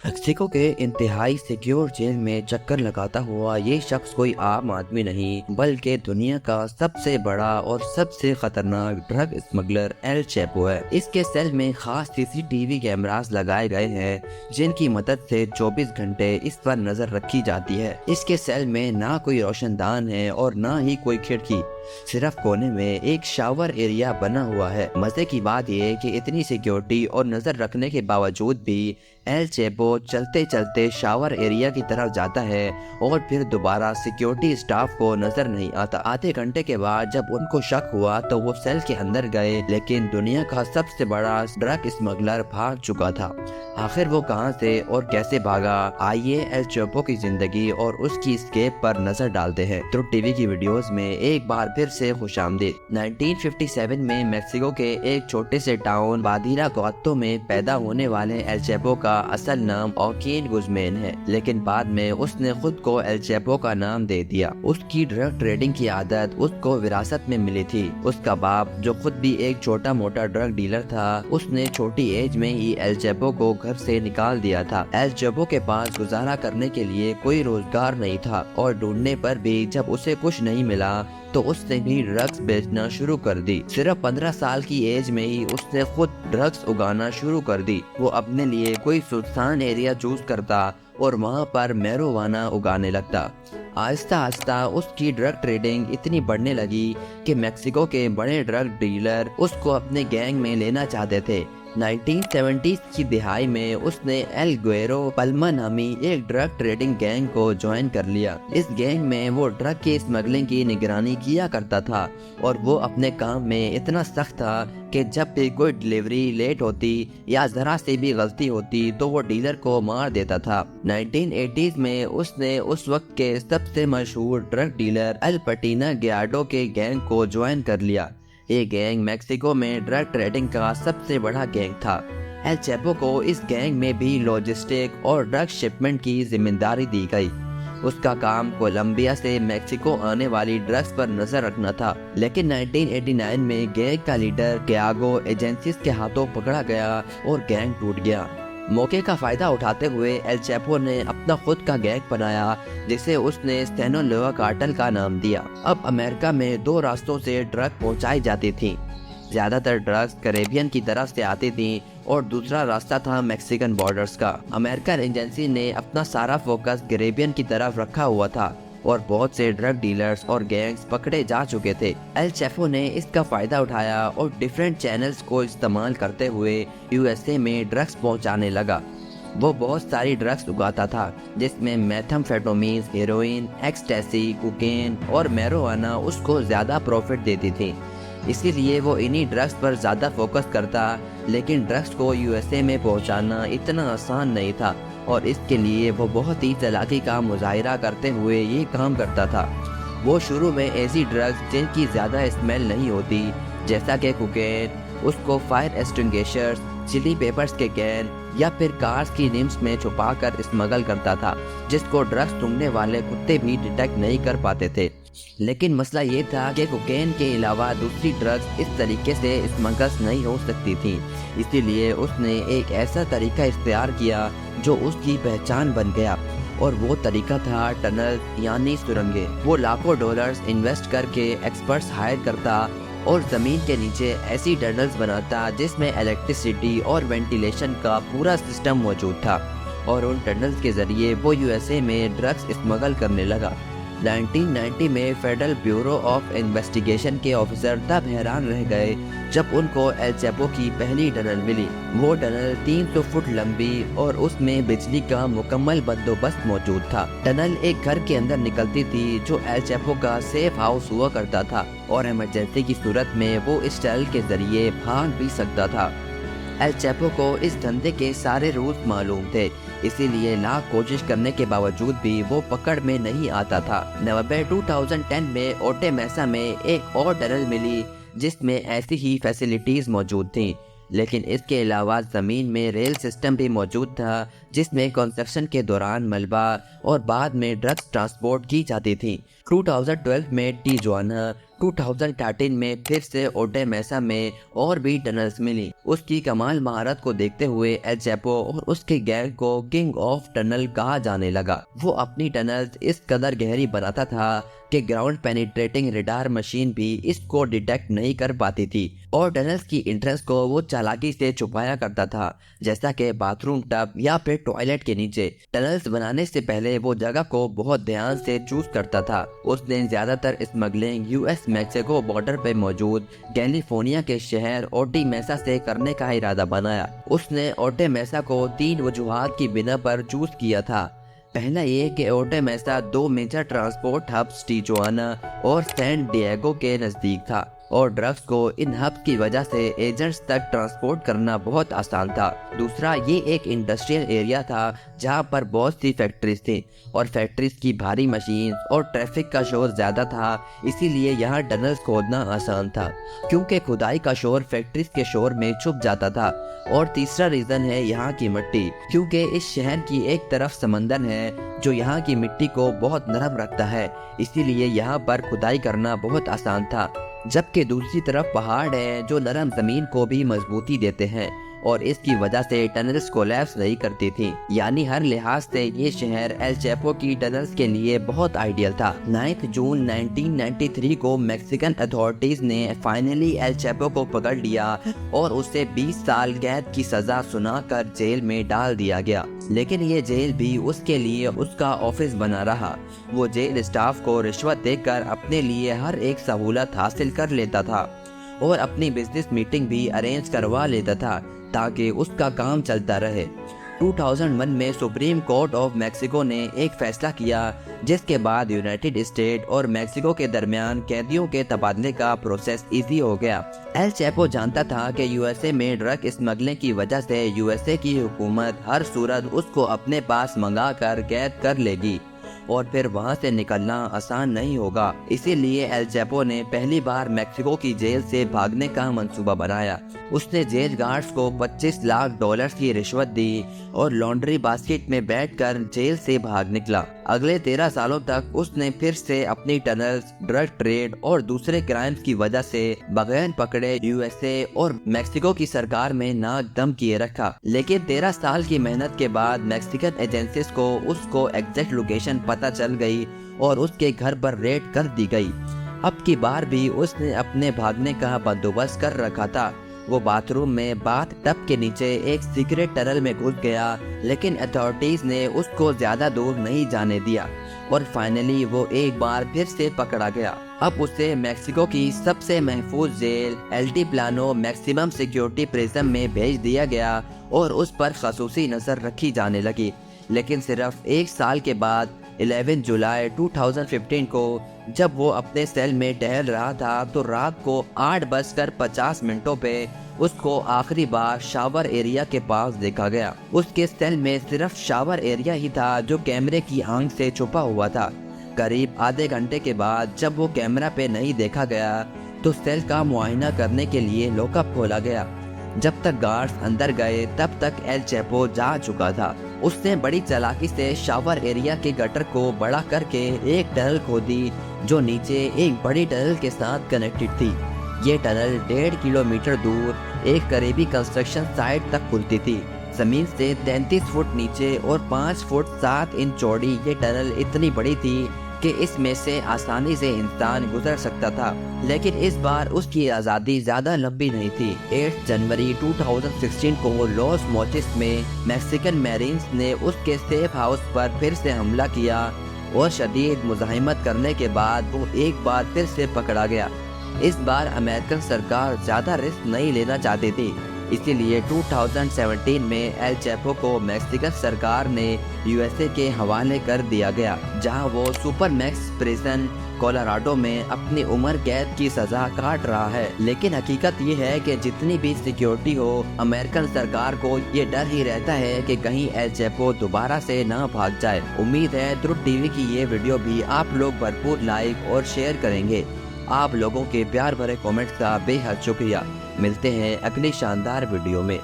Mexico के इंतहाई secure jail में चक्कर लगाता हुआ ये शख्स कोई आम आदमी नहीं बल्कि दुनिया का सबसे बड़ा और सबसे खतरनाक ड्रग स्मगलर एल चैपो है। इसके सेल में खास सीसीटीवी कैमरास लगाए गए हैं जिनकी मदद से 24 घंटे इस पर नजर रखी जाती है। इसके सेल में ना कोई रोशनदान है और ना ही कोई खिड़की, सिर्फ कोने में एक शावर एरिया बना हुआ है। मजे की बात यह है कि इतनी सिक्योरिटी और नजर रखने के बावजूद भी एल चैपो चलते चलते शावर एरिया की तरफ जाता है और फिर दोबारा सिक्योरिटी स्टाफ को नजर नहीं आता। आधे घंटे के बाद जब उनको शक हुआ तो वो सेल के अंदर गए, लेकिन दुनिया का सबसे बड़ा ड्रग स्मगलर भाग चुका था। आखिर वो कहां से और कैसे भागा, आइए एल चैपो की जिंदगी और उसकी स्केप पर नजर डालते हैं। तो टीवी की वीडियोस में एक बार फिर से खुशामदीद। 1957 में मेक्सिको के एक छोटे से टाउन बादिरा गौतो में पैदा होने वाले एल चैपो का असल नाम ऑकीन गुजमैन है, लेकिन बाद में उसने खुद को एल चैपो का नाम दे दिया। उसकी ड्रग ट्रेडिंग की आदत उसको विरासत में मिली थी। उसका बाप, जो खुद भी एक छोटा मोटा ड्रग डीलर था, उसने छोटी एज में ही एल चैपो को घर से निकाल दिया था। एल चैपो के पास गुजारा करने के लिए कोई रोजगार नहीं था और ढूंढने पर भी जब उसे कुछ नहीं मिला तो उसने भी ड्रग्स बेचना शुरू कर दी। सिर्फ 15 साल की एज में ही उसने खुद ड्रग्स उगाना शुरू कर दी। वो अपने लिए कोई सुनसान एरिया चूज करता और वहाँ पर मैरोवाना उगाने लगता। आहिस्ता आहिस्ता उसकी ड्रग ट्रेडिंग इतनी बढ़ने लगी कि मेक्सिको के बड़े ड्रग डीलर उसको अपने गैंग में लेना चाहते थे। 1970s की दिहाई में उसने एल गुएरो पल्मा नामी एक ड्रग ट्रेडिंग गैंग को ज्वाइन कर लिया। इस गैंग में वो ड्रग की स्मगलिंग की निगरानी किया करता था और वो अपने काम में इतना सख्त था कि जब भी कोई डिलीवरी लेट होती या जरा से भी गलती होती तो वो डीलर को मार देता था। 1980s में उसने उस वक्त के सबसे मशहूर ड्रग डीलर एल पटीना गैडो के गैंग को ज्वाइन कर लिया। ये गैंग मेक्सिको में ड्रग ट्रेडिंग का सबसे बड़ा गैंग था। एल चैपो को इस गैंग में भी लॉजिस्टिक और ड्रग शिपमेंट की जिम्मेदारी दी गई। उसका काम कोलंबिया से मेक्सिको आने वाली ड्रग्स पर नजर रखना था, लेकिन 1989 में गैंग का लीडर टियागो एजेंसीज के हाथों पकड़ा गया और गैंग टूट गया। मौके का फायदा उठाते हुए एल चैपो ने अपना खुद का गैंग बनाया जिसे उसने सिनोलोआ कार्टेल का नाम दिया। अब अमेरिका में दो रास्तों से ड्रग पहुंचाई जाती थी। ज्यादातर ड्रग्स कैरेबियन की तरफ से आती थी और दूसरा रास्ता था मैक्सिकन बॉर्डर्स का। अमेरिकन एजेंसी ने अपना सारा फोकस कैरेबियन की तरफ रखा हुआ था और बहुत से ड्रग डीलर्स और गैंग्स पकड़े जा चुके थे। एल चैपो ने इसका फायदा उठाया और डिफरेंट चैनल्स को इस्तेमाल करते हुए यूएसए में ड्रग्स पहुंचाने लगा। वो बहुत सारी ड्रग्स उगाता था जिसमें मेथाम्फेटामिन, हेरोइन, एक्सटेसी, कोकेन और मैरोवाना उसको ज्यादा प्रॉफिट देती थी। इसीलिए वो इन्हीं ड्रग्स पर ज़्यादा फोकस करता, लेकिन ड्रग्स को यूएसए में पहुंचाना इतना आसान नहीं था और इसके लिए वो बहुत ही चालाकी का मुजाहिरा करते हुए ये काम करता था। वो शुरू में ऐसी ड्रग्स जिनकी ज़्यादा स्मेल नहीं होती, जैसा कि कोकेन, उसको फायर एक्सटिंग्विशर्स, चिली पेपर्स के कैन या फिर कार्स की रिम्स में छुपाकर स्मगल करता था, जिसको ड्रग्स सूंघने वाले कुत्ते भी डिटेक्ट नहीं कर पाते थे। लेकिन मसला ये था कि कोकेन के अलावा दूसरी ड्रग्स इस तरीके से स्मगल्स नहीं हो सकती थी, इसीलिए उसने एक ऐसा तरीका इख्तियार किया जो उसकी पहचान बन गया और वो तरीका था टनल यानी सुरंगें। वो लाखों डॉलर्स इन्वेस्ट करके एक्सपर्ट्स हायर करता और ज़मीन के नीचे ऐसी टनल्स बनाता जिसमें इलेक्ट्रिसिटी और वेंटिलेशन का पूरा सिस्टम मौजूद था और उन टनल्स के ज़रिए वो यूएसए में ड्रग्स स्मगल करने लगा। 1990 में फेडरल ब्यूरो ऑफ इन्वेस्टिगेशन के ऑफिसर तब हैरान रह गए जब उनको एल चैपो की पहली टनल मिली। वो टनल 300 फुट लंबी और उसमें बिजली का मुकम्मल बंदोबस्त मौजूद था। टनल एक घर के अंदर निकलती थी जो एल चैपो का सेफ हाउस हुआ करता था और इमरजेंसी की सूरत में वो इस टनल के जरिए भाग भी सकता था। एल चैपो को इस धंधे के सारे रूल्स मालूम थे, इसीलिए लाख कोशिश करने के बावजूद भी वो पकड़ में नहीं आता था। नवंबर 2010 में ओटे मैसा में एक और टनल मिली जिसमें ऐसी ही फैसिलिटीज मौजूद थीं, लेकिन इसके अलावा ज़मीन में रेल सिस्टम भी मौजूद था جس میں کنسٹرکشن کے دوران ملبہ اور بعد میں ڈرگس ٹرانسپورٹ کی جاتی تھی۔ 2012 میں ٹیجوانا، 2013 میں پھر سے اوٹے میسا میں اور بھی ٹنلز ملی۔ اس کی کمال مہارت کو دیکھتے ہوئے ایل چیپو اور اس کے گینگ کو کنگ آف ٹنل کہا جانے لگا۔ وہ اپنی ٹنلز اس قدر گہری بناتا تھا کہ گراؤنڈ پینیٹریٹنگ ریڈار مشین بھی اس کو ڈیٹیکٹ نہیں کر پاتی تھی، اور ٹنلز کی انٹرنس کو وہ چالاکی سے چھپایا کرتا تھا، جیسا کہ باتھ روم ٹب یا پھر ٹوائلٹ کے نیچے۔ ٹنلز بنانے سے پہلے وہ جگہ کو بہت دھیان سے چوز کرتا تھا۔ اس نے زیادہ تر smuggling U S Mexico border پہ موجود کیلیفورنیا کے شہر اوٹی میسا سے کرنے کا ارادہ بنایا۔ اس نے اوٹے میسا کو 3 وجوہات کی بنا پر چوز کیا تھا۔ پہلا یہ کہ اوٹے میسا 2 میجر ٹرانسپورٹ ہبس ٹیجوانا اور سین ڈیگو کے نزدیک تھا، اور ڈرگس کو ان ہبس کی وجہ سے ایجنٹس تک ٹرانسپورٹ کرنا بہت آسان تھا۔ دوسرا، یہ ایک انڈسٹریل ایریا تھا جہاں پر بہت سی فیکٹریز تھیں، اور فیکٹریز کی بھاری مشینز اور ٹریفک کا شور زیادہ تھا، اسی لیے یہاں ٹنلز کھودنا آسان تھا، کیونکہ کھدائی کا شور فیکٹریز کے شور میں چھپ جاتا تھا۔ اور تیسرا ریزن ہے یہاں کی مٹی، کیونکہ اس شہر کی ایک طرف سمندر ہے جو یہاں کی مٹی کو بہت نرم رکھتا ہے، اسی لیے یہاں پر کھدائی کرنا بہت آسان تھا، جبکہ دوسری طرف پہاڑ ہیں جو نرم زمین کو بھی مضبوطی دیتے ہیں، اور اس کی وجہ سے ٹنلز کولیپس نہیں کرتی تھیں۔ یعنی ہر لحاظ سے یہ شہر ایل چیپو کی ٹنلز کے لیے بہت آئیڈیل تھا۔ 9 جون 1993 کو میکسیکن اتھارٹیز نے فائنلی ایل چیپو کو پکڑ لیا اور اسے 20 سال قید کی سزا سنا کر جیل میں ڈال دیا گیا، لیکن یہ جیل بھی اس کے لیے اس کا آفس بنا رہا۔ وہ جیل اسٹاف کو رشوت دے کر اپنے لیے ہر ایک سہولت حاصل کر لیتا تھا، اور اپنی بزنس میٹنگ بھی ارینج کروا لیتا تھا تاکہ اس کا کام چلتا رہے۔ 2001 میں سپریم کورٹ آف میکسیکو نے ایک فیصلہ کیا، جس کے بعد یونائٹڈ اسٹیٹ اور میکسیکو کے درمیان قیدیوں کے تبادلے کا پروسیس ایزی ہو گیا۔ ایل چیپو جانتا تھا کہ یو ایس اے میں ڈرگ اسمگلنگ کی وجہ سے یو ایس اے کی حکومت ہر صورت اس کو اپنے پاس منگا کر قید کر لے گی، اور پھر وہاں سے نکلنا آسان نہیں ہوگا۔ اسی لیے ایل چیپو نے پہلی بار میکسیکو کی جیل سے بھاگنے کا منصوبہ بنایا۔ اس نے جیل گارڈز کو $25 لاکھ کی رشوت دی اور لانڈری باسکٹ میں بیٹھ کر جیل سے بھاگ نکلا۔ اگلے 13 سالوں تک اس نے پھر سے اپنی ٹنلز، ڈرگ ٹریڈ اور دوسرے کرائمز کی وجہ سے بغیر پکڑے یو ایس اے اور میکسیکو کی سرکار میں ناک دم کیے رکھا۔ لیکن 13 سال کی محنت کے بعد میکسیکن ایجنسیز کو اس کو ایگزیکٹ لوکیشن پتہ چل گئی اور اس کے گھر پر ریڈ کر دی گئی۔ اب کی بار بھی اس نے اپنے بھاگنے کا بندوبست کر رکھا تھا۔ وہ باتھ روم میں باتھ ٹب کے نیچے ایک سیکریٹ ٹنل میں گھس گیا، لیکن اتھارٹیز نے اس کو زیادہ دور نہیں جانے دیا، اور فائنلی وہ ایک بار پھر سے پکڑا گیا۔ اب اسے میکسیکو کی سب سے محفوظ جیل ایلٹی پلانو میکسیمم سیکیورٹی پریزن میں بھیج دیا گیا، اور اس پر خصوصی نظر رکھی جانے لگی۔ لیکن صرف 1 سال کے بعد 11 جولائی 2015 کو جب وہ اپنے سیل میں ٹہل رہا تھا تو رات کو 8:50 پہ اس کو آخری بار شاور ایریا کے پاس دیکھا گیا۔ اس کے سیل میں صرف شاور ایریا ہی تھا جو کیمرے کی آنکھ سے چھپا ہوا تھا۔ قریب آدھے گھنٹے کے بعد جب وہ کیمرہ پہ نہیں دیکھا گیا تو سیل کا معائنہ کرنے کے لیے لاک اپ کھولا گیا۔ جب تک گارڈز اندر گئے تب تک ایل چیپو جا چکا تھا۔ اس نے بڑی چالاکی سے شاور ایریا کے گٹر کو بڑا کر کے ایک ٹنل کھودی جو نیچے ایک بڑی ٹنل کے ساتھ کنیکٹڈ تھی۔ یہ ٹنل 1.5 کلومیٹر دور ایک قریبی کنسٹرکشن سائٹ تک کھلتی تھی۔ زمین سے 33 فٹ نیچے اور 5 فٹ 7 انچ چوڑی یہ ٹنل اتنی بڑی تھی کہ اس میں سے آسانی سے انسان گزر سکتا تھا، لیکن اس بار اس کی آزادی زیادہ لمبی نہیں تھی۔ 8 جنوری 2016 کو لاس موچس میں میکسیکن میرینز نے اس کے سیف ہاؤس پر پھر سے حملہ کیا، اور شدید مزاحمت کرنے کے بعد وہ ایک بار پھر سے پکڑا گیا۔ اس بار امریکن سرکار زیادہ رسک نہیں لینا چاہتی تھی، اسی لیے 2017 میں ایل چیپو کو میکسیکن سرکار نے یو ایس اے کے حوالے کر دیا گیا، جہاں وہ سپر میکس پریزن کولاراڈو میں اپنی عمر قید کی سزا کاٹ رہا ہے۔ لیکن حقیقت یہ ہے کہ جتنی بھی سیکیورٹی ہو، امریکن سرکار کو یہ ڈر ہی رہتا ہے کہ کہیں ایل چیپو دوبارہ سے نہ بھاگ جائے۔ امید ہے ترک ٹی وی کی یہ ویڈیو بھی آپ لوگ بھرپور لائک اور شیئر کریں گے۔ آپ لوگوں کے پیار بھرے کومنٹس کا بے حد شکریہ۔ ملتے ہیں اگلی شاندار ویڈیو میں۔